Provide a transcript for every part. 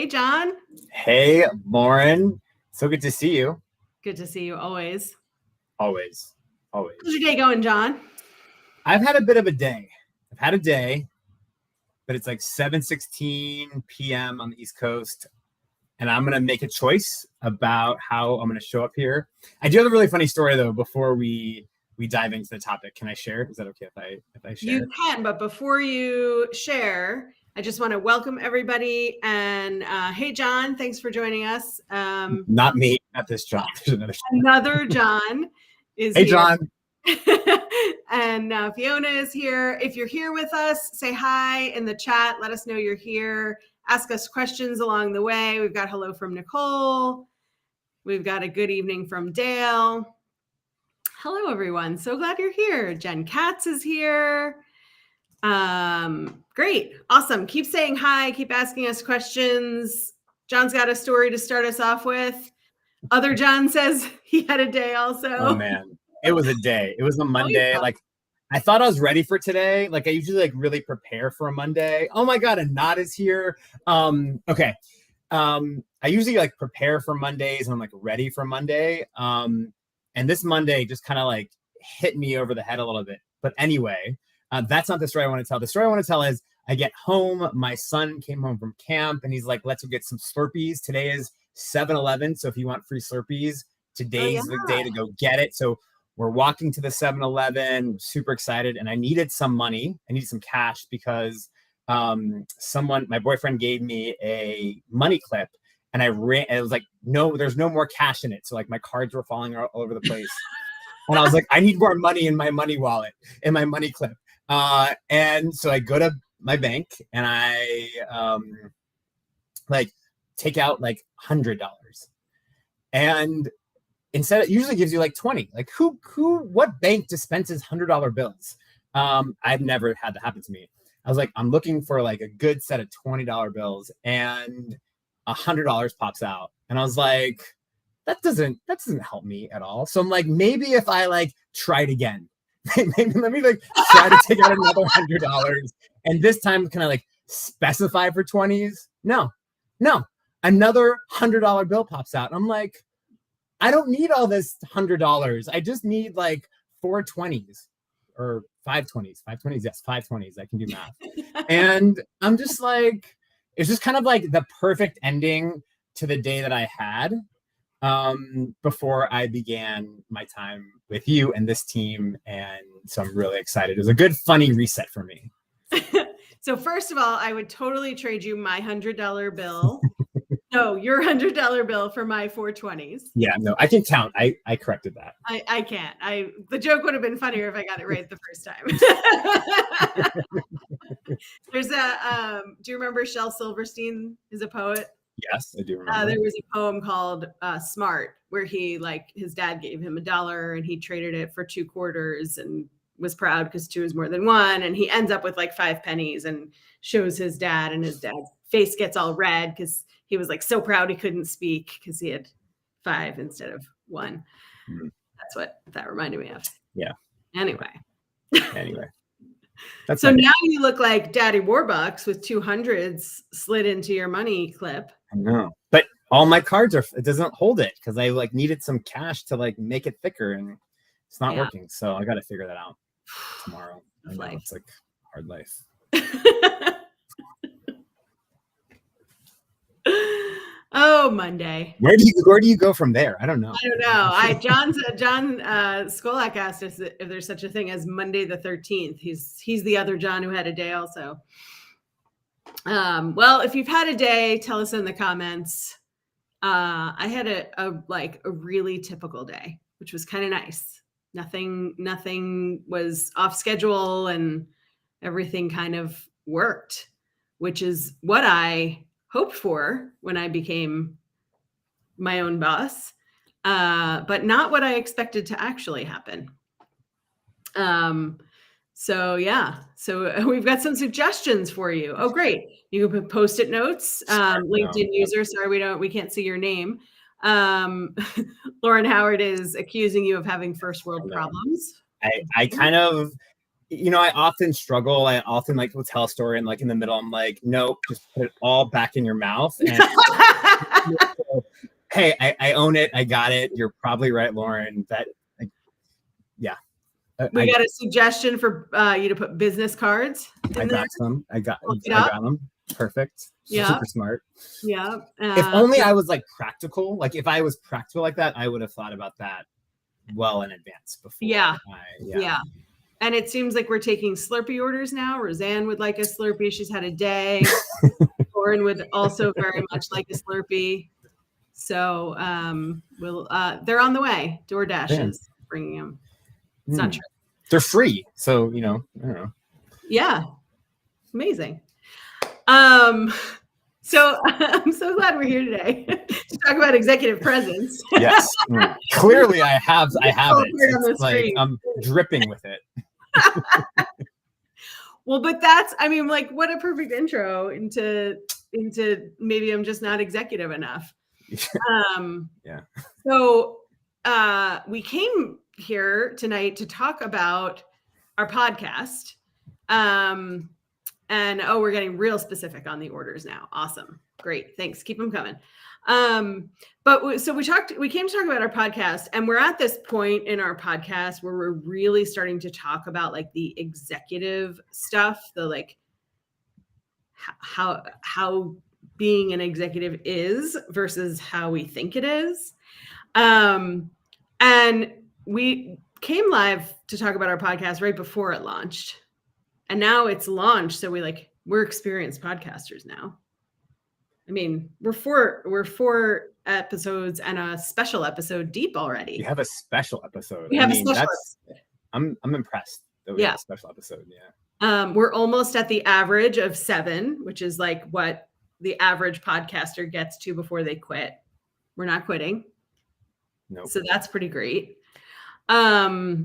Hey, John. Hey, Lauren. So good to see you. Good to see you always. Always. How's your day going, John? I've had a bit of a day. But it's like 7:16 p.m. on the East Coast. And I'm going to make a choice about how I'm going to show up here. I do have a really funny story, though, before we dive into the topic. Can I share? Is that okay if I share? You can, but before you share, I just want to welcome everybody. And hey, John, thanks for joining us. Not me, not this John. There's another John is hey, here. John. And Fiona is here. If you're here with us, say hi in the chat. Let us know you're here. Ask us questions along the way. We've got hello from Nicole. We've got a good evening from Dale. Hello, everyone. So glad you're here. Jen Katz is here. Great. Awesome. Keep saying hi. Keep asking us questions. John's got a story to start us off with. Other John says he had a day also. Oh, man. It was a day. It was a Monday. Yeah. Like, I thought I was ready for today. Like, I usually really prepare for a Monday. Oh my God, Anat is here. Okay. I usually prepare for Mondays and I'm ready for Monday. And this Monday just kind of hit me over the head a little bit. But anyway, that's not the story I want to tell. The story I want to tell is I get home. My son came home from camp and he's like, let's go get some Slurpees. Today is 7-Eleven. So if you want free Slurpees, today's the day to go get it. So we're walking to the 7-Eleven, super excited. And I needed some money. I needed some cash because my boyfriend gave me a money clip and I ran. It was like, no, there's no more cash in it. So my cards were falling all over the place. And I was like, I need more money in my money wallet, in my money clip. And so I go to my bank and I take out $100. And instead, it usually gives you 20. What bank dispenses $100 bills? I've never had that happen to me. I was I'm looking for a good set of $20 bills, and $100 pops out, and I was like, that doesn't help me at all. So I'm maybe if I try it again, maybe let me try to take out another $100, and this time can I specify for 20s? No, another $100 bill pops out, and I'm I don't need all this $100. I just need 4 20s or 5 20s. 5 20s, yes, 5 20s. I can do math. And I'm just it's just kind of the perfect ending to the day that I had before I began my time with you and this team. And so I'm really excited. It was a good, funny reset for me. So first of all, I would totally trade you my $100 bill. No, your $100 bill for my 420s. Yeah, no, I can count. I corrected that. I can't. The joke would have been funnier if I got it right the first time. There's do you remember Shel Silverstein is a poet? Yes, I do remember. There was a poem called Smart, where he his dad gave him $1 and he traded it for 2 quarters and was proud because 2 is more than 1. And he ends up with 5 pennies and shows his dad, and his dad's face gets all red because he was so proud he couldn't speak because he had 5 instead of 1. Mm-hmm. That's what that reminded me of. Yeah. Anyway. That's so now you look like Daddy Warbucks with 200s slid into your money clip. I know. But all my cards it doesn't hold it because I needed some cash to make it thicker, and it's not working. So I got to figure that out tomorrow. I know it's hard life. Oh, Monday. Where do you go from there? I don't know. John Skolak asked us if there's such a thing as Monday the 13th. He's the other John who had a day also. Well, if you've had a day, tell us in the comments. I had a really typical day, which was kind of nice. Nothing was off schedule and everything kind of worked, which is what I hoped for when I became my own boss, but not what I expected to actually happen. So we've got some suggestions for you. Oh, great. You can put Post-it notes. LinkedIn user, sorry, we can't see your name. Lauren Howard is accusing you of having first world problems. I kind of I often struggle. I often like will tell a story and like in the middle, I'm like, nope, just put it all back in your mouth. And hey, I own it. I got it. You're probably right, Lauren. That, like, yeah. We got a suggestion for you to put business cards in there. Got some. I got them. Perfect. Yeah. Super smart. Yeah. If only I was like practical. Like if I was practical like that, I would have thought about that well in advance before. Yeah. And it seems like we're taking Slurpee orders now. Roseanne would like a Slurpee. She's had a day. Lauren would also very much like a Slurpee. So they're on the way. DoorDash is bringing them. It's not true. They're free. So, I don't know. Yeah. Amazing. So I'm so glad we're here today to talk about executive presence. Yes. Clearly I have it. It's like I'm dripping with it. Well, but that's, what a perfect intro into maybe I'm just not executive enough. Yeah. So we came here tonight to talk about our podcast. And we're getting real specific on the orders now. Awesome. Great. Thanks. Keep them coming. So we came to talk about our podcast, and we're at this point in our podcast where we're really starting to talk about like the executive stuff, the like how being an executive is versus how we think it is. And we came live to talk about our podcast right before it launched. And now it's launched. So we're experienced podcasters now. We're four episodes and a special episode deep already. We have a special episode. Episode. I'm impressed that we have a special episode. Yeah. We're almost at the average of 7, which is like what the average podcaster gets to before they quit. We're not quitting. Nope. So that's pretty great. So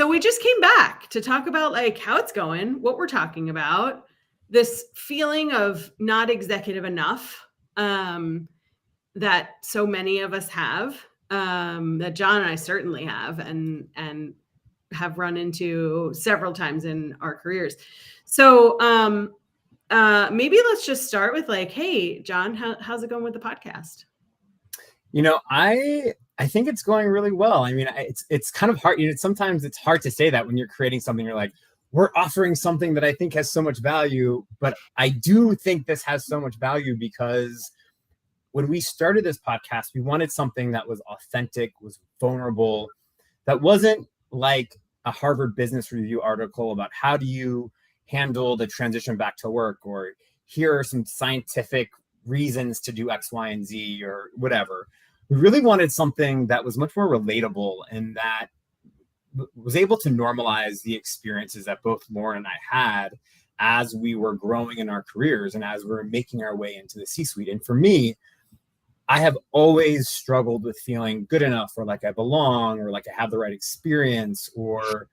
we just came back to talk about like how it's going, what we're talking about, this feeling of not executive enough, that so many of us have, that John and I certainly have, and have run into several times in our careers. So, maybe let's just start with like, hey, John, how's it going with the podcast? I think it's going really well. It's kind of hard. Sometimes it's hard to say that when you're creating something. You're like, we're offering something that I think has so much value, but I do think this has so much value because when we started this podcast, we wanted something that was authentic, was vulnerable, that wasn't like a Harvard Business Review article about how do you handle the transition back to work, or here are some scientific reasons to do X, Y, and Z, or whatever. We really wanted something that was much more relatable and that was able to normalize the experiences that both Lauren and I had as we were growing in our careers and as we were making our way into the C-suite. And for me, I have always struggled with feeling good enough, or like I belong, or like I have the right experience, or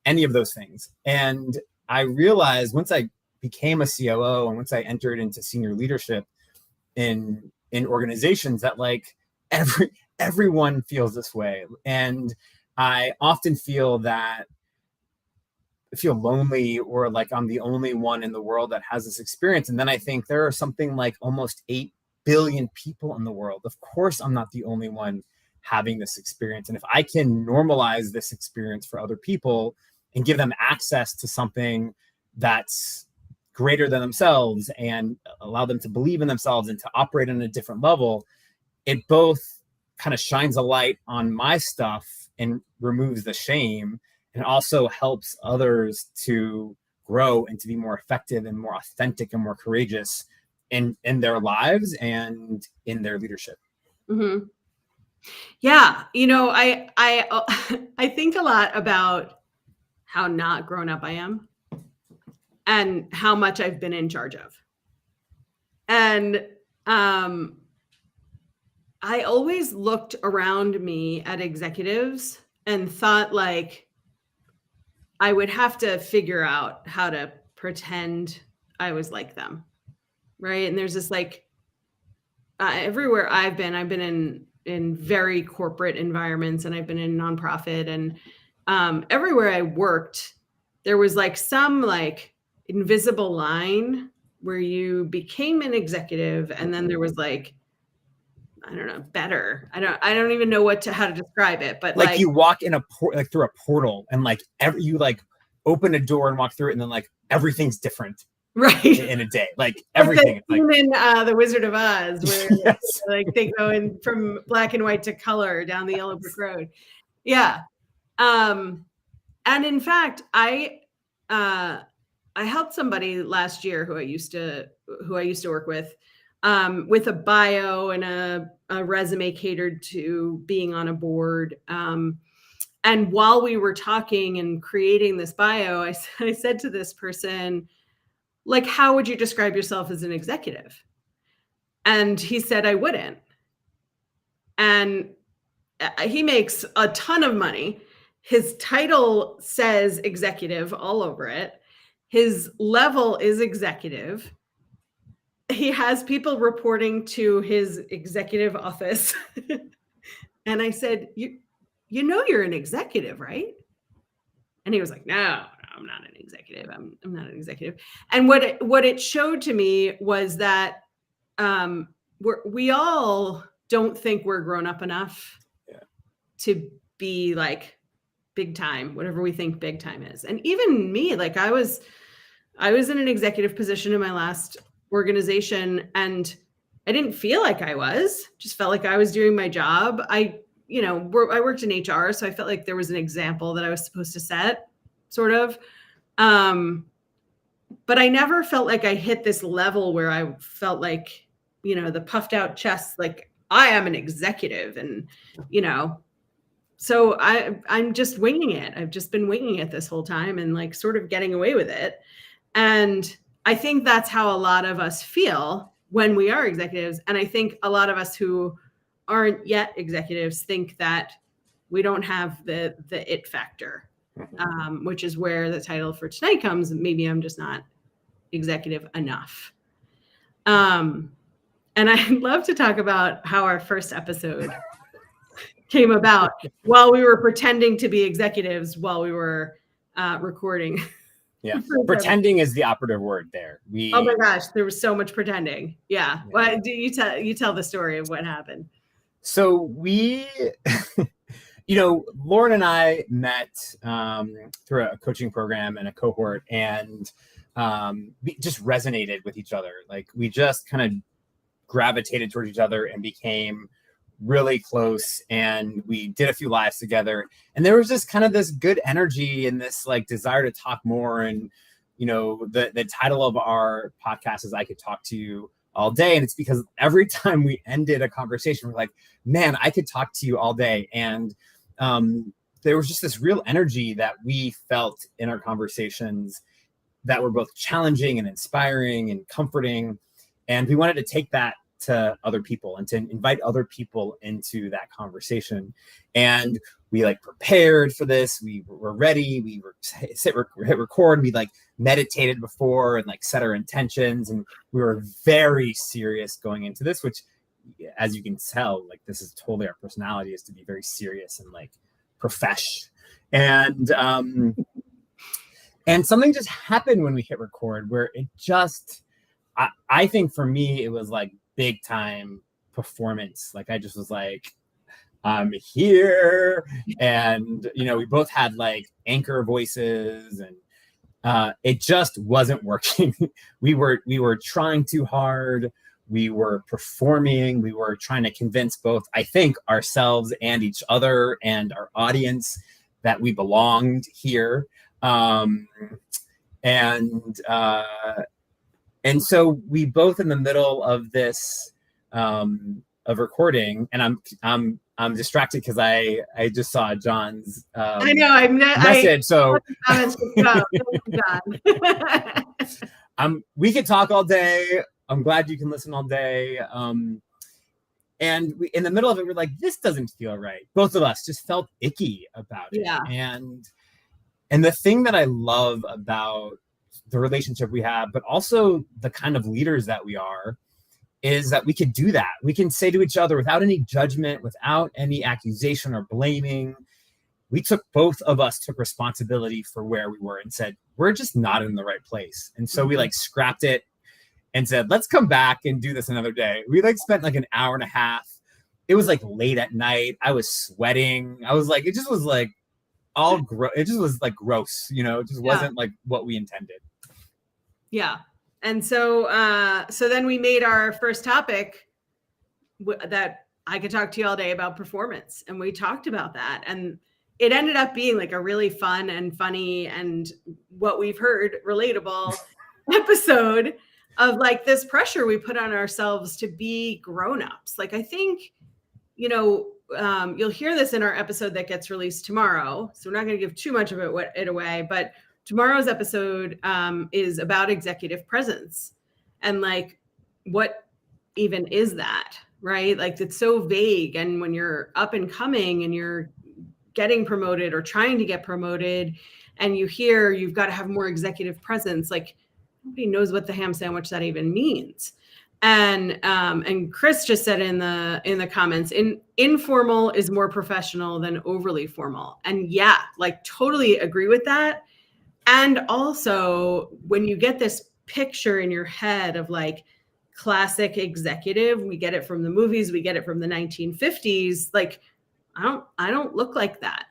any of those things. And I realized once I became a COO and once I entered into senior leadership in organizations that like everyone feels this way. And I often feel lonely, or like I'm the only one in the world that has this experience. And then I think there are something like almost 8 billion people in the world. Of course, I'm not the only one having this experience. And if I can normalize this experience for other people and give them access to something that's greater than themselves and allow them to believe in themselves and to operate on a different level, it both kind of shines a light on my stuff and removes the shame, and also helps others to grow and to be more effective and more authentic and more courageous in their lives and in their leadership. Mm-hmm. Yeah. I think a lot about how not grown up I am and how much I've been in charge of. And I always looked around me at executives and thought like I would have to figure out how to pretend I was like them. Right. And there's this like everywhere I've been in very corporate environments, and I've been in nonprofit, and everywhere I worked, there was like some like invisible line where you became an executive, and then there was like, I don't know, better. I don't even know how to describe it, but like you walk in like through a portal, and like you like open a door and walk through it, and then like everything's different, right, in a day, like everything. Like in the Wizard of Oz, where yes. like they go in from black and white to color down the yellow brick road. Yeah, and in fact, I helped somebody last year who I used to work with a bio and a resume catered to being on a board. And while we were talking and creating this bio, I said to this person, like, how would you describe yourself as an executive? And he said, I wouldn't. And he makes a ton of money. His title says executive all over it. His level is executive. He has people reporting to his executive office. And I said, you know, you're an executive, right? And he was like, no, I'm not an executive. I'm not an executive. And what it showed to me was that we all don't think we're grown up enough to be like big time, whatever we think big time is. And even me, like I was in an executive position in my last organization, and I didn't feel like I was, just felt like I was doing my job. I worked in HR, so I felt like there was an example that I was supposed to set, sort of. But I never felt like I hit this level where I felt like, the puffed out chest, like I am an executive, and, so I'm just winging it. I've just been winging it this whole time and like sort of getting away with it. And I think that's how a lot of us feel when we are executives. And I think a lot of us who aren't yet executives think that we don't have the it factor, which is where the title for tonight comes. Maybe I'm just not executive enough. And I'd love to talk about how our first episode came about while we were pretending to be executives while we were recording. Yeah, pretending is the operative word there. Oh my gosh, there was so much pretending. Yeah. Well, you tell the story of what happened. So we, Lauren and I met through a coaching program and a cohort, and we just resonated with each other. Like we just kind of gravitated towards each other and became really close, and we did a few lives together, and there was just kind of this good energy and this like desire to talk more. And the title of our podcast is I Could Talk to You All Day, and it's because every time we ended a conversation, we're like, man, I could talk to you all day. And there was just this real energy that we felt in our conversations that were both challenging and inspiring and comforting, and we wanted to take that to other people and to invite other people into that conversation. And we like prepared for this. We were ready. We were hit record. We like meditated before and like set our intentions. And we were very serious going into this, which, as you can tell, like this is totally our personality, is to be very serious and like profesh. And something just happened when we hit record where it just, I think for me, it was like big time performance. Like I just was like, I'm here. And, we both had like anchor voices, and it just wasn't working. We were trying too hard. We were performing. We were trying to convince both, I think, ourselves and each other and our audience that we belonged here. And so we both in the middle of this of recording, and I'm distracted because I just saw John's I know message. We could talk all day. I'm glad you can listen all day. And we, in the middle of it, we're like, this doesn't feel right. Both of us just felt icky about it. Yeah. And the thing that I love about the relationship we have, but also the kind of leaders that we are, is that we could do that. We can say to each other without any judgment, without any accusation or blaming, both of us took responsibility for where we were and said, we're just not in the right place. And so we like scrapped it and said, let's come back and do this another day. We like spent like an hour and a half. It was like late at night. I was sweating. I was like, it just was like all gross. It just was like gross, you know, it just wasn't like what we intended. Yeah. And so, so then we made our first topic that I could talk to you all day about performance. And we talked about that. And it ended up being like a really fun and funny and what we've heard relatable episode of like this pressure we put on ourselves to be grownups. Like, I think, you know, you'll hear this in our episode that gets released tomorrow. So we're not going to give too much of it away, but tomorrow's episode is about executive presence and like, what even is that, right? Like, it's so vague. And when you're up and coming and you're getting promoted or trying to get promoted and you hear you've got to have more executive presence, like nobody knows what the ham sandwich that even means. And Chris just said in the comments, informal is more professional than overly formal. And yeah, like totally agree with that. And also when you get this picture in your head of like classic executive, we get it from the movies, we get it from the 1950s. Like, I don't look like that.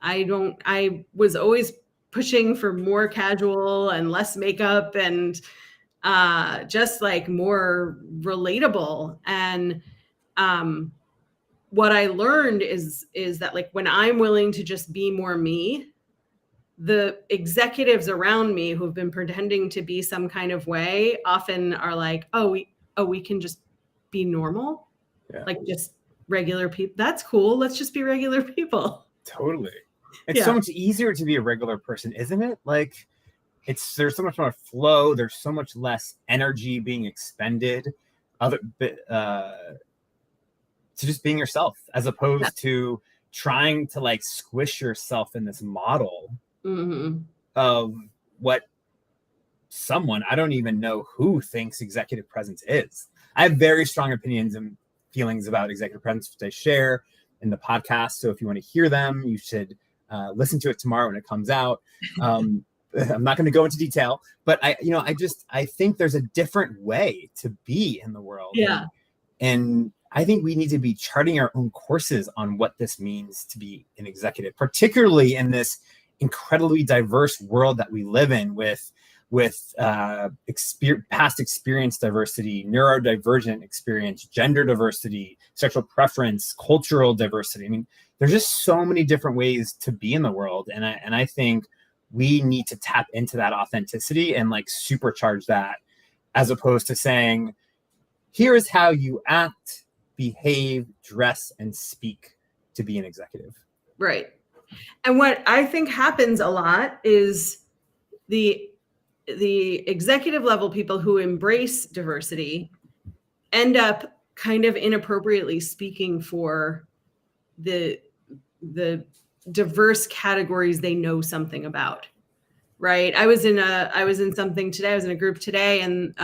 I was always pushing for more casual and less makeup and just like more relatable. And what I learned is that like when I'm willing to just be more me, the executives around me who've been pretending to be some kind of way often are like, we can just be normal. Yeah. Like just regular people. That's cool. Let's just be regular people. Totally. It's so much easier to be a regular person, isn't it? Like there's so much more flow. There's so much less energy being expended to just being yourself, as opposed to trying to like squish yourself in this model of what someone, I don't even know who, thinks executive presence is. I have very strong opinions and feelings about executive presence, which I share in the podcast. So if you want to hear them, you should listen to it tomorrow when it comes out. I'm not going to go into detail, but I think there's a different way to be in the world. Yeah. And I think we need to be charting our own courses on what this means to be an executive, particularly in this incredibly diverse world that we live in with past experience diversity, neurodivergent experience, gender diversity, sexual preference, cultural diversity. I mean, there's just so many different ways to be in the world. And I think we need to tap into that authenticity and like supercharge that, as opposed to saying, here is how you act, behave, dress, and speak to be an executive. Right. And what I think happens a lot is the executive level people who embrace diversity end up kind of inappropriately speaking for the diverse categories they know something about. Right. I was in something today. I was in a group today and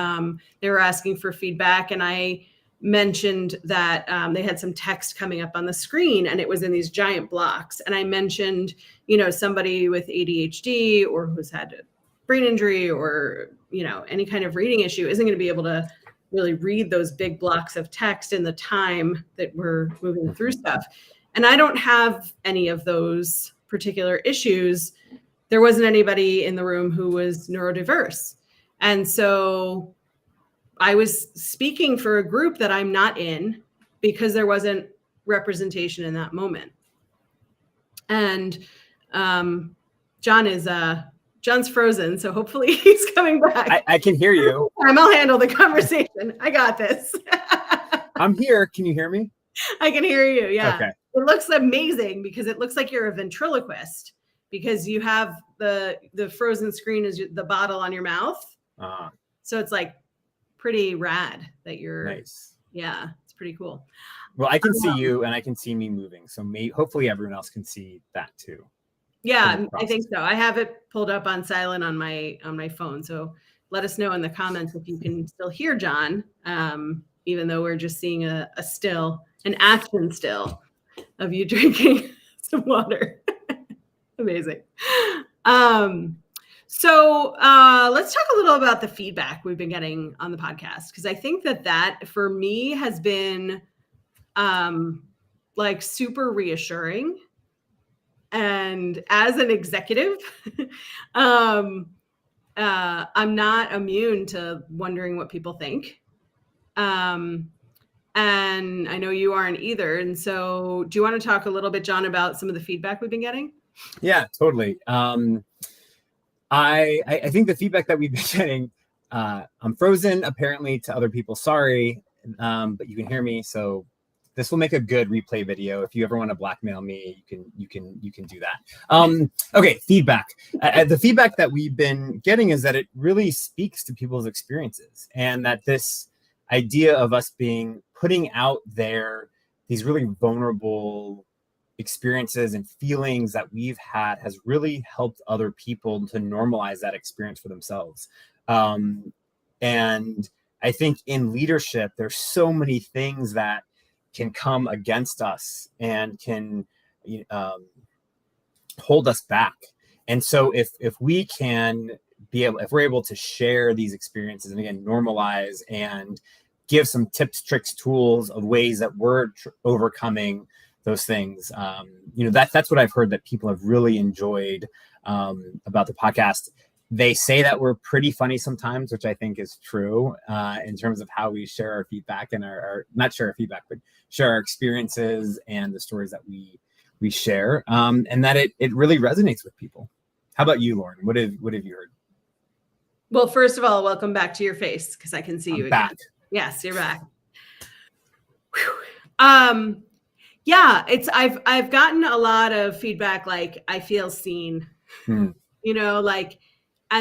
they were asking for feedback. And I mentioned that they had some text coming up on the screen and it was in these giant blocks. And I mentioned, somebody with ADHD or who's had a brain injury or, any kind of reading issue isn't going to be able to really read those big blocks of text in the time that we're moving through stuff. And I don't have any of those particular issues. There wasn't anybody in the room who was neurodiverse. And so I was speaking for a group that I'm not in because there wasn't representation in that moment. And John's frozen, so hopefully he's coming back. I can hear you. I'll handle the conversation. I got this. I'm here. Can you hear me? I can hear you. Yeah. Okay. It looks amazing because it looks like you're a ventriloquist because you have the frozen screen is the bottle on your mouth. So it's like pretty rad that you're nice. Yeah, it's pretty cool. Well, I can see you and I can see me moving. So hopefully everyone else can see that too. Yeah, I think so. I have it pulled up on silent on my phone. So let us know in the comments if you can still hear John, even though we're just seeing an action still of you drinking some water. Amazing. So let's talk a little about the feedback we've been getting on the podcast, because I think that for me has been like super reassuring. And as an executive, I'm not immune to wondering what people think. And I know you aren't either. And so do you want to talk a little bit, John, about some of the feedback we've been getting? Yeah, totally. I think the feedback that we've been getting, I'm frozen apparently to other people. Sorry, but you can hear me. So this will make a good replay video. If you ever want to blackmail me, you can do that. Okay, feedback. The feedback that we've been getting is that it really speaks to people's experiences, and that this idea of us putting out there these really vulnerable experiences and feelings that we've had has really helped other people to normalize that experience for themselves. And I think in leadership, there's so many things that can come against us and can hold us back. And so if we're able to share these experiences and again, normalize and give some tips, tricks, tools of ways that we're overcoming those things. That's what I've heard that people have really enjoyed about the podcast. They say that we're pretty funny sometimes, which I think is true in terms of how we share our feedback and not share our feedback, but share our experiences and the stories that we share, and that it really resonates with people. How about you, Lauren? What have you heard? Well, first of all, welcome back to your face, because I can see you again. Back. Yes, you're back. Whew. Yeah, I've gotten a lot of feedback, like I feel seen, and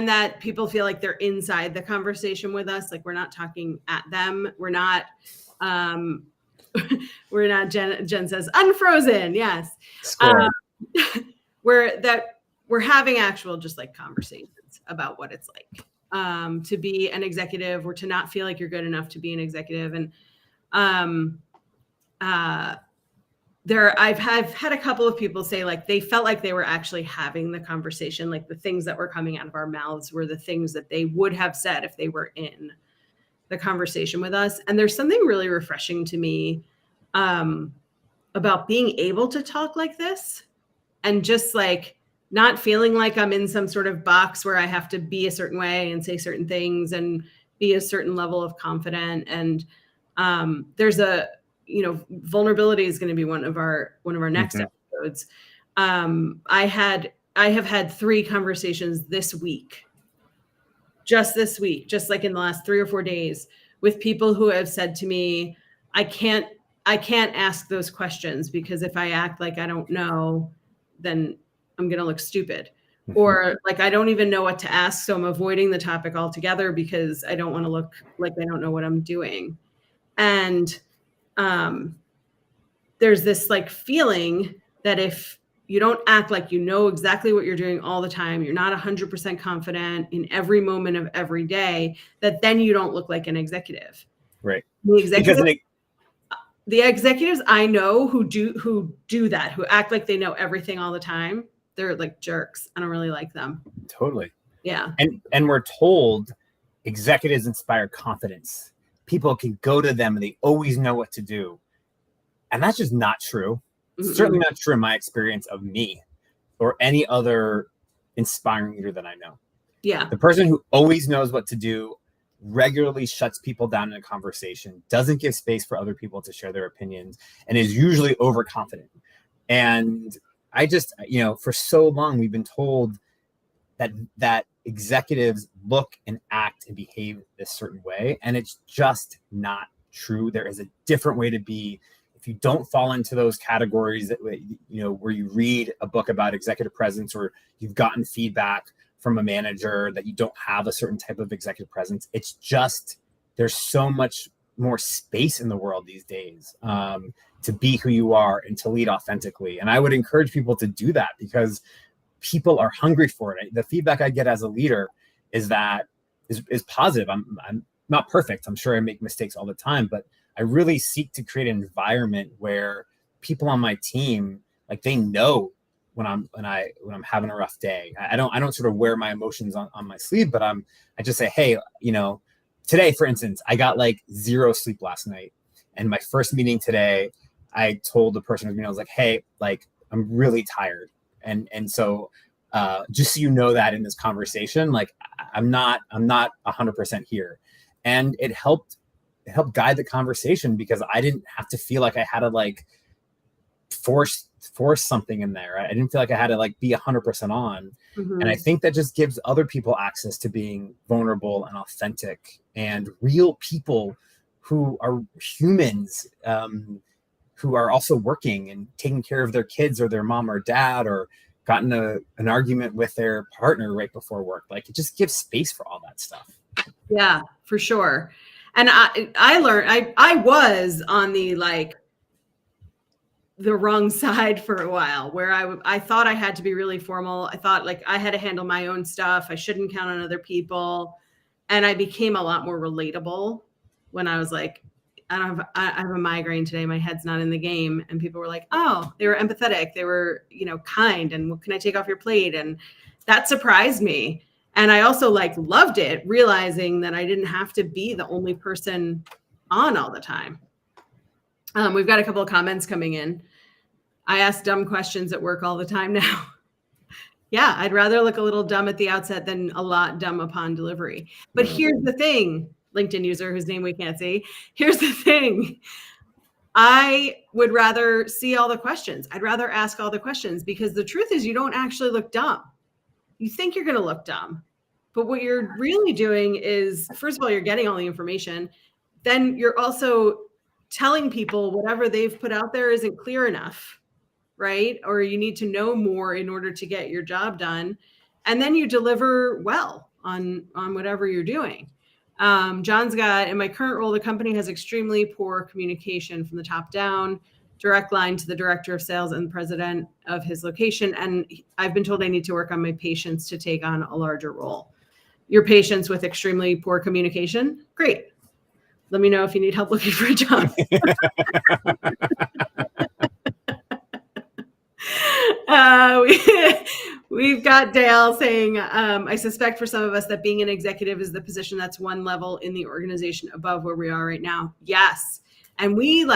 that people feel like they're inside the conversation with us. Like we're not talking at them. We're not, Jen says unfrozen. Yes. We're having actual just like conversations about what it's like to be an executive, or to not feel like you're good enough to be an executive. And I've had a couple of people say like they felt like they were actually having the conversation, like the things that were coming out of our mouths were the things that they would have said if they were in the conversation with us. And there's something really refreshing to me about being able to talk like this and just like not feeling like I'm in some sort of box where I have to be a certain way and say certain things and be a certain level of confident. And there's vulnerability is going to be one of our next episodes. I have had 3 conversations this week, just like in the last 3 or 4 days, with people who have said to me, I can't ask those questions because if I act like I don't know, then I'm going to look stupid. Or like, I don't even know what to ask. So I'm avoiding the topic altogether because I don't want to look like I don't know what I'm doing. And there's this like feeling that if you don't act like you know exactly what you're doing all the time, you're not 100% confident in every moment of every day, that then you don't look like an executive. Right. The executives I know who do that, who act like they know everything all the time, they're like jerks. I don't really like them. Totally. Yeah. And we're told executives inspire confidence. People can go to them and they always know what to do. And that's just not true. Mm-hmm. Certainly not true in my experience of me or any other inspiring leader that I know. Yeah. The person who always knows what to do regularly shuts people down in a conversation, doesn't give space for other people to share their opinions, and is usually overconfident. And I just, for so long, we've been told that executives look and act and behave this certain way. And it's just not true. There is a different way to be. If you don't fall into those categories that, where you read a book about executive presence, or you've gotten feedback from a manager that you don't have a certain type of executive presence, it's just, there's so much more space in the world these days to be who you are and to lead authentically. And I would encourage people to do that because people are hungry for it. The feedback I get as a leader is positive. I'm not perfect. I'm sure I make mistakes all the time, but I really seek to create an environment where people on my team, like, they know when I'm having a rough day. I don't sort of wear my emotions on my sleeve, but I just say, hey, today, for instance, I got like 0 sleep last night. And my first meeting today, I told the person with me, I was like, hey, like, I'm really tired. And so just so you know that in this conversation, like I'm not 100% here. And it helped guide the conversation because I didn't have to feel like I had to like force something in there. I didn't feel like I had to like be 100% on. Mm-hmm. And I think that just gives other people access to being vulnerable and authentic and real people who are humans, who are also working and taking care of their kids or their mom or dad, or gotten an argument with their partner right before work. Like, it just gives space for all that stuff. Yeah, for sure. And I learned, I was on the wrong side for a while, where I thought I had to be really formal. I thought like I had to handle my own stuff. I shouldn't count on other people. And I became a lot more relatable when I was like, I have a migraine today. My head's not in the game. And people were like, oh, they were empathetic. They were, kind. And what can I take off your plate? And that surprised me. And I also loved it, realizing that I didn't have to be the only person on all the time. We've got a couple of comments coming in. I ask dumb questions at work all the time now. Yeah, I'd rather look a little dumb at the outset than a lot dumb upon delivery. But here's the thing, LinkedIn user whose name we can't see. Here's the thing. I would rather see all the questions. I'd rather ask all the questions, because the truth is you don't actually look dumb. You think you're going to look dumb. But what you're really doing is, first of all, you're getting all the information. Then you're also telling people whatever they've put out there isn't clear enough, right? Or you need to know more in order to get your job done. And then you deliver well on whatever you're doing. John's got, in my current role, the company has extremely poor communication from the top down, direct line to the director of sales and president of his location. And I've been told I need to work on my patience to take on a larger role. Your patience with extremely poor communication? Great. Let me know if you need help looking for a job. We've got Dale saying, I suspect for some of us that being an executive is the position that's one level in the organization above where we are right now. Yes. And we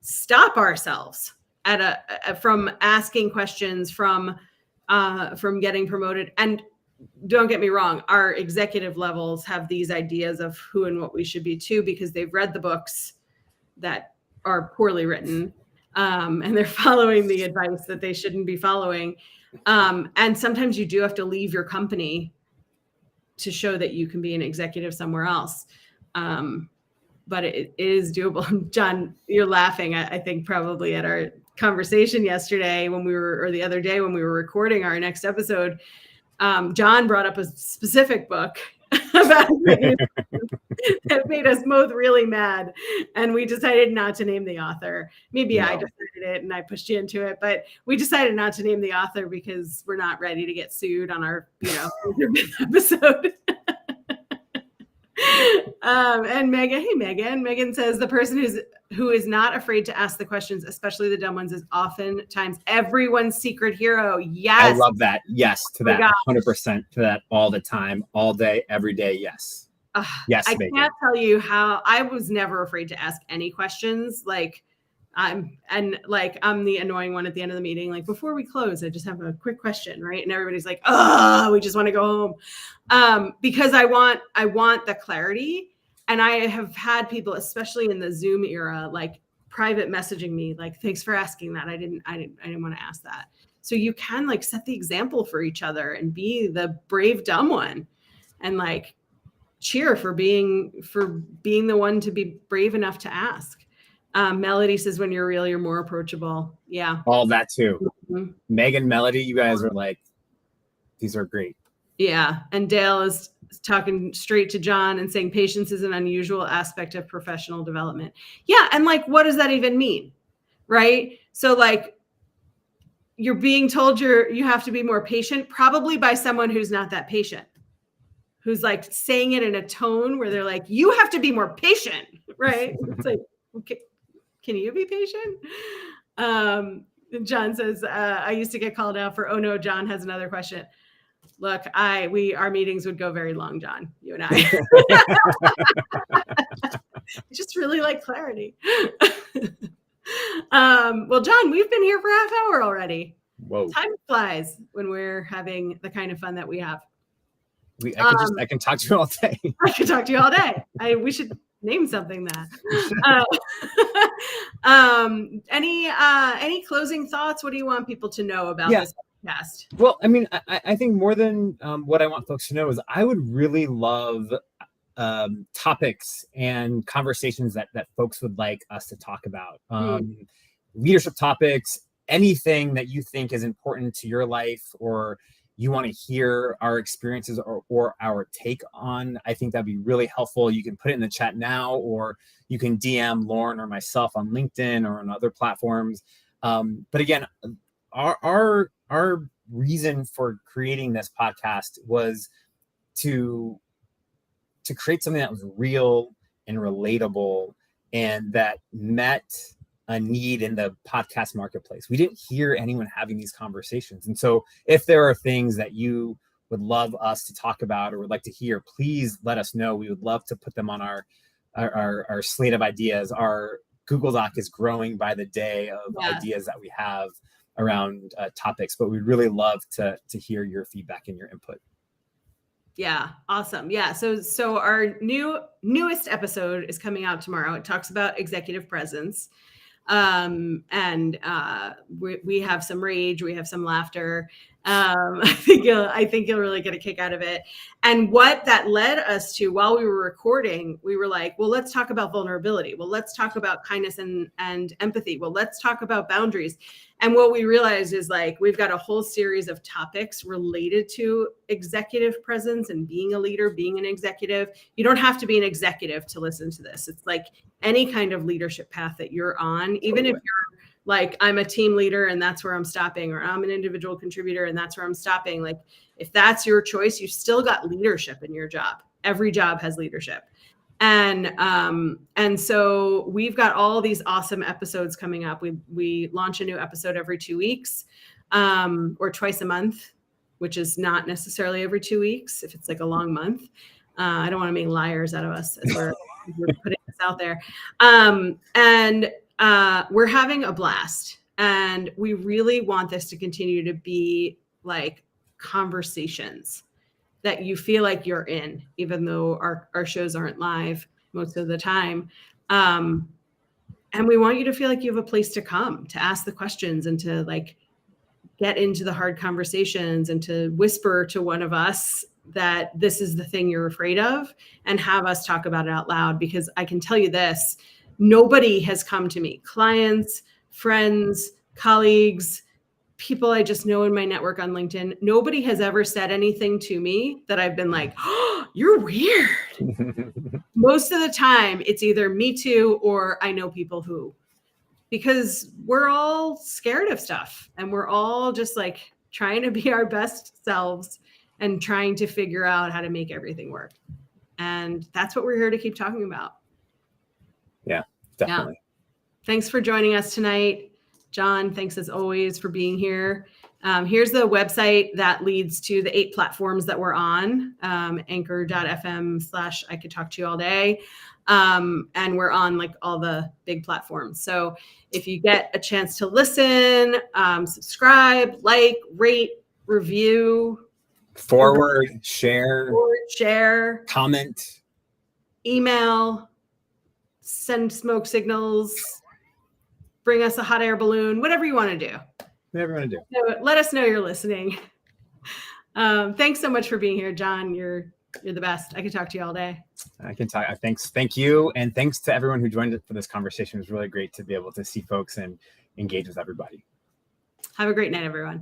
stop ourselves from asking questions, from getting promoted. And don't get me wrong, our executive levels have these ideas of who and what we should be too, because they've read the books that are poorly written, and they're following the advice that they shouldn't be following. And sometimes you do have to leave your company to show that you can be an executive somewhere else. But it is doable. John, you're laughing, I think probably at our conversation yesterday or the other day when we were recording our next episode. John brought up a specific book about that made us both really mad, and we decided not to name the author. Maybe I decided it and I pushed you into it, but we decided not to name the author because we're not ready to get sued on our episode. And Megan says the person who is not afraid to ask the questions, especially the dumb ones, is oftentimes everyone's secret hero. Yes. I love that. Yes, to that. 100% to that, all the time, all day, every day. Yes. Yes. I can't tell you how I was never afraid to ask any questions. I'm the annoying one at the end of the meeting. Before we close, I just have a quick question, right? And everybody's like, "Oh, we just want to go home," because I want the clarity. And I have had people, especially in the Zoom era, private messaging me, "Thanks for asking that. I didn't want to ask that." So you can set the example for each other and be the brave dumb one, and cheer for being the one to be brave enough to ask. Melody says, when you're real, you're more approachable. Yeah. All that too. Mm-hmm. Megan, Melody, you guys are these are great. Yeah. And Dale is talking straight to John and saying patience is an unusual aspect of professional development. Yeah. And what does that even mean? Right. So you're being told you have to be more patient, probably by someone who's not that patient, who's saying it in a tone where they're you have to be more patient. Right. It's okay. Can you be patient? John says, I used to get called out for, oh no, John has another question. Look, our meetings would go very long, John, you and I. Just really like clarity. Well, John, we've been here for a half hour already. Whoa. Time flies when we're having the kind of fun that we have. I can talk to you all day. I could talk to you all day. We should name something that. Any closing thoughts? What do you want people to know about this podcast? Well, I mean, I think more than what I want folks to know is I would really love topics and conversations that folks would like us to talk about. Leadership topics, anything that you think is important to your life or you want to hear our experiences or our take on, I think that'd be really helpful. You can put it in the chat now, or you can DM Lauren or myself on LinkedIn or on other platforms. But again, our reason for creating this podcast was to create something that was real and relatable and that met a need in the podcast marketplace. We didn't hear anyone having these conversations. And so if there are things that you would love us to talk about or would like to hear, please let us know. We would love to put them on our slate of ideas. Our Google Doc is growing by the day of ideas that we have around topics, but we'd really love to hear your feedback and your input. Yeah. Awesome. Yeah. So our newest episode is coming out tomorrow. It talks about executive presence. And we have some rage, we have some laughter. I think you'll really get a kick out of it. And what that led us to while we were recording, we were like, well, let's talk about vulnerability. Well, let's talk about kindness and empathy. Well, let's talk about boundaries. And what we realized is like, we've got a whole series of topics related to executive presence and being a leader, being an executive. You don't have to be an executive to listen to this. It's like any kind of leadership path that you're on, even if you're like, I'm a team leader and that's where I'm stopping, or I'm an individual contributor and that's where I'm stopping. Like, if that's your choice, you still got leadership in your job. Every job has leadership. And so we've got all these awesome episodes coming up. We launch a new episode every 2 weeks, or twice a month, which is not necessarily every 2 weeks if it's like a long month. I don't want to make liars out of us as we're putting this out there. We're having a blast, and we really want this to continue to be like conversations that you feel like you're in, even though our shows aren't live most of the time. And we want you to feel like you have a place to come, to ask the questions and to like get into the hard conversations and to whisper to one of us that this is the thing you're afraid of and have us talk about it out loud. Because I can tell you this, nobody has come to me, clients, friends, colleagues, people I just know in my network on LinkedIn. Nobody has ever said anything to me that I've been like, oh, you're weird. Most of the time it's either me too, or I know people who, because we're all scared of stuff and we're all just like trying to be our best selves and trying to figure out how to make everything work. And that's what we're here to keep talking about. Yeah, definitely. Yeah. Thanks for joining us tonight. John, thanks as always for being here. Here's the website that leads to the 8 platforms that we're on, anchor.fm/I could talk to you all day. And we're on like all the big platforms. So if you get a chance to listen, subscribe, like, rate, review, forward, share, comment, email, send smoke signals, bring us a hot air balloon, whatever you want to do. Whatever you want to do. So let us know you're listening. Thanks so much for being here, John. You're the best. I could talk to you all day. I can talk. Thank you. And thanks to everyone who joined for this conversation. It was really great to be able to see folks and engage with everybody. Have a great night, everyone.